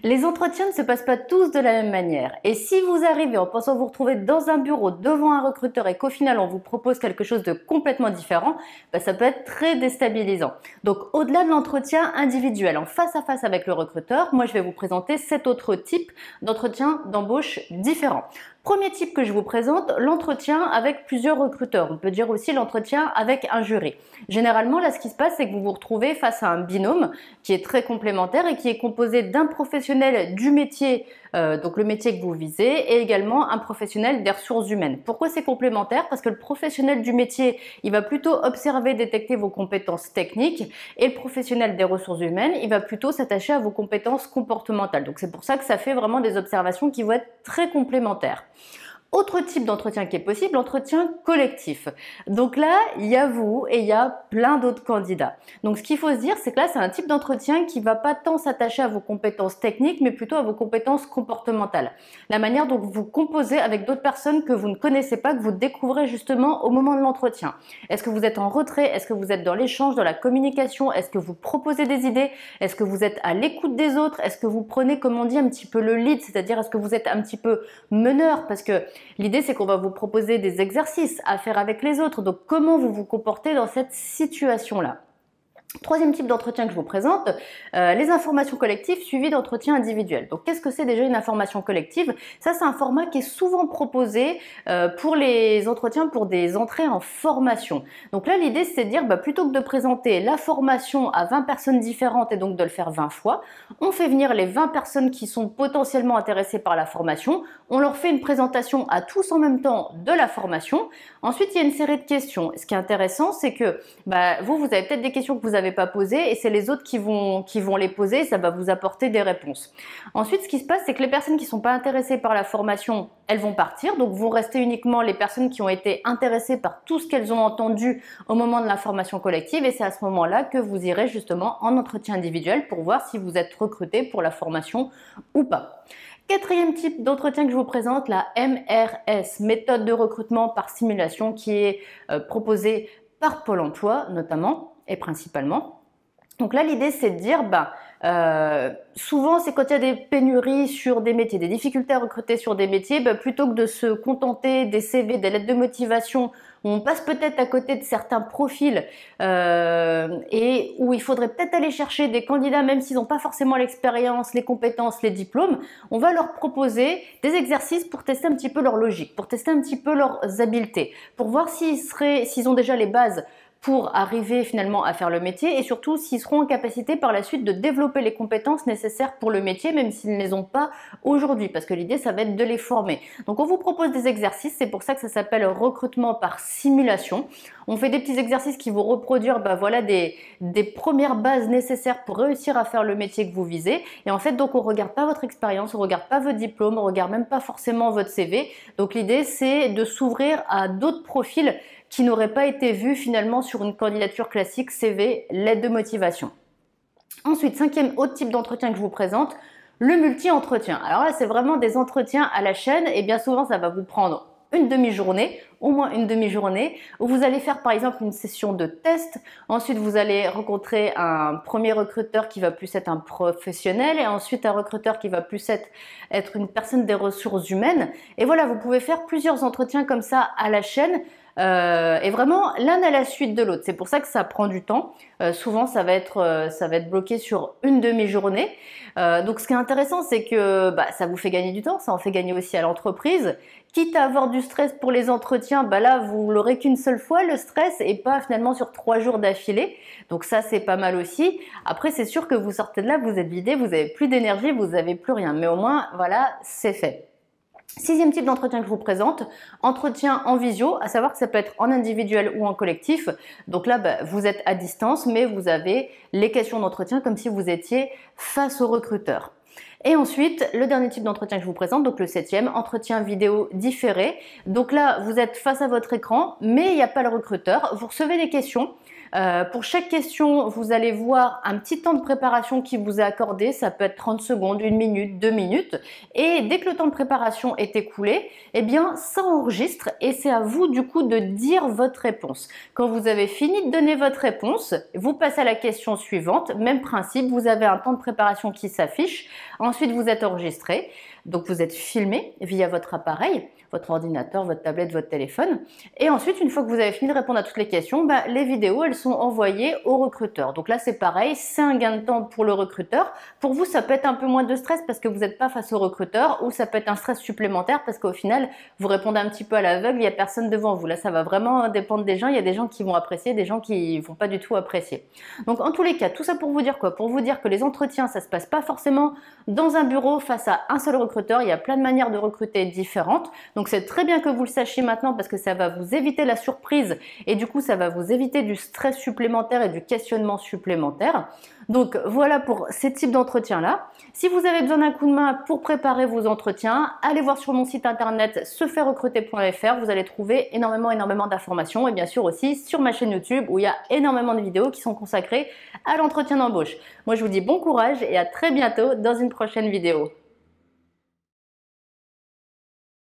Les entretiens ne se passent pas tous de la même manière. Et si vous arrivez en pensant vous retrouver dans un bureau devant un recruteur et qu'au final on vous propose quelque chose de complètement différent, ça peut être très déstabilisant. Donc au-delà de l'entretien individuel en face à face avec le recruteur, moi je vais vous présenter 7 autres types d'entretien d'embauche différents. Premier type que je vous présente, l'entretien avec plusieurs recruteurs. On peut dire aussi l'entretien avec un jury. Généralement, là, ce qui se passe, c'est que vous vous retrouvez face à un binôme qui est très complémentaire et qui est composé d'un professionnel du métier, donc le métier que vous visez, et également un professionnel des ressources humaines. Pourquoi c'est complémentaire? Parce que le professionnel du métier, il va plutôt observer, détecter vos compétences techniques, et le professionnel des ressources humaines, il va plutôt s'attacher à vos compétences comportementales. Donc c'est pour ça que ça fait vraiment des observations qui vont être très complémentaires. Autre type d'entretien qui est possible, l'entretien collectif. Donc là, il y a vous et il y a plein d'autres candidats. Donc ce qu'il faut se dire, c'est que là, c'est un type d'entretien qui va pas tant s'attacher à vos compétences techniques, mais plutôt à vos compétences comportementales. La manière dont vous composez avec d'autres personnes que vous ne connaissez pas, que vous découvrez justement au moment de l'entretien. Est-ce que vous êtes en retrait? Est-ce que vous êtes dans l'échange, dans la communication? Est-ce que vous proposez des idées? Est-ce que vous êtes à l'écoute des autres? Est-ce que vous prenez, comme on dit, un petit peu le lead? C'est-à-dire, est-ce que vous êtes un petit peu meneur? Parce que l'idée, c'est qu'on va vous proposer des exercices à faire avec les autres. Donc, comment vous vous comportez dans cette situation-là? Troisième type d'entretien que je vous présente, les informations collectives suivies d'entretiens individuels. Donc, qu'est-ce que c'est déjà une information collective? Ça, c'est un format qui est souvent proposé pour les entretiens pour des entrées en formation. Donc là, l'idée, c'est de dire, plutôt que de présenter la formation à 20 personnes différentes et donc de le faire 20 fois, on fait venir les 20 personnes qui sont potentiellement intéressées par la formation, on leur fait une présentation à tous en même temps de la formation. Ensuite, il y a une série de questions. Ce qui est intéressant, c'est que vous avez peut-être des questions que vous n'avez pas posées et c'est les autres qui vont les poser et ça va vous apporter des réponses. Ensuite, ce qui se passe, c'est que les personnes qui ne sont pas intéressées par la formation, elles vont partir. Donc, vont rester uniquement les personnes qui ont été intéressées par tout ce qu'elles ont entendu au moment de la formation collective et c'est à ce moment-là que vous irez justement en entretien individuel pour voir si vous êtes recruté pour la formation ou pas. Quatrième type d'entretien que je vous présente, la MRS, méthode de recrutement par simulation, qui est proposée par Pôle emploi notamment et principalement. Donc là, l'idée, c'est de dire, souvent, c'est quand il y a des pénuries sur des métiers, des difficultés à recruter sur des métiers, plutôt que de se contenter des CV, des lettres de motivation, où on passe peut-être à côté de certains profils et où il faudrait peut-être aller chercher des candidats, même s'ils n'ont pas forcément l'expérience, les compétences, les diplômes, on va leur proposer des exercices pour tester un petit peu leur logique, pour tester un petit peu leurs habiletés, pour voir s'ils ont déjà les bases pour arriver finalement à faire le métier et surtout s'ils seront en capacité par la suite de développer les compétences nécessaires pour le métier même s'ils ne les ont pas aujourd'hui parce que l'idée ça va être de les former. Donc on vous propose des exercices, c'est pour ça que ça s'appelle recrutement par simulation. On fait des petits exercices qui vont reproduire des premières bases nécessaires pour réussir à faire le métier que vous visez et en fait donc on regarde pas votre expérience, on regarde pas votre diplôme, on regarde même pas forcément votre CV. Donc l'idée c'est de s'ouvrir à d'autres profils qui n'aurait pas été vu finalement sur une candidature classique CV, lettre de motivation. Ensuite, cinquième autre type d'entretien que je vous présente, le multi-entretien. Alors là, c'est vraiment des entretiens à la chaîne et bien souvent, ça va vous prendre une demi-journée, au moins une demi-journée, où vous allez faire par exemple une session de test. Ensuite, vous allez rencontrer un premier recruteur qui va plus être un professionnel et ensuite un recruteur qui va plus être une personne des ressources humaines. Et voilà, vous pouvez faire plusieurs entretiens comme ça à la chaîne. Et vraiment l'un à la suite de l'autre. C'est pour ça que ça prend du temps. Souvent, ça va être bloqué sur une demi-journée. Donc, ce qui est intéressant, c'est que ça vous fait gagner du temps, ça en fait gagner aussi à l'entreprise. Quitte à avoir du stress pour les entretiens, là, vous l'aurez qu'une seule fois, le stress, et pas finalement sur 3 jours d'affilée. Donc ça, c'est pas mal aussi. Après, c'est sûr que vous sortez de là, vous êtes vidé, vous avez plus d'énergie, vous n'avez plus rien. Mais au moins, voilà, c'est fait. Sixième type d'entretien que je vous présente, entretien en visio, à savoir que ça peut être en individuel ou en collectif. Donc là, vous êtes à distance, mais vous avez les questions d'entretien comme si vous étiez face au recruteur. Et ensuite, le dernier type d'entretien que je vous présente, donc le septième, entretien vidéo différé. Donc là, vous êtes face à votre écran, mais il n'y a pas le recruteur. Vous recevez des questions. Pour chaque question, vous allez voir un petit temps de préparation qui vous est accordé. Ça peut être 30 secondes, 1 minute, 2 minutes. Et dès que le temps de préparation est écoulé, eh bien, ça enregistre et c'est à vous du coup de dire votre réponse. Quand vous avez fini de donner votre réponse, vous passez à la question suivante. Même principe, vous avez un temps de préparation qui s'affiche. Ensuite, vous êtes enregistré. Donc, vous êtes filmé via votre appareil, votre ordinateur, votre tablette, votre téléphone. Et ensuite, une fois que vous avez fini de répondre à toutes les questions, les vidéos, elles sont envoyées au recruteur. Donc là, c'est pareil, c'est un gain de temps pour le recruteur. Pour vous, ça peut être un peu moins de stress parce que vous n'êtes pas face au recruteur, ou ça peut être un stress supplémentaire parce qu'au final, vous répondez un petit peu à l'aveugle, il n'y a personne devant vous. Là, ça va vraiment dépendre des gens. Il y a des gens qui vont apprécier, des gens qui vont pas du tout apprécier. Donc, en tous les cas, tout ça pour vous dire quoi? Pour vous dire que les entretiens, ça se passe pas forcément dans un bureau face à un seul recruteur. Il y a plein de manières de recruter différentes. Donc, c'est très bien que vous le sachiez maintenant parce que ça va vous éviter la surprise et du coup, ça va vous éviter du stress supplémentaire et du questionnement supplémentaire. Donc, voilà pour ces types d'entretiens-là. Si vous avez besoin d'un coup de main pour préparer vos entretiens, allez voir sur mon site internet sefairerecruter.fr. Vous allez trouver énormément d'informations et bien sûr aussi sur ma chaîne YouTube où il y a énormément de vidéos qui sont consacrées à l'entretien d'embauche. Moi, je vous dis bon courage et à très bientôt dans une prochaine vidéo.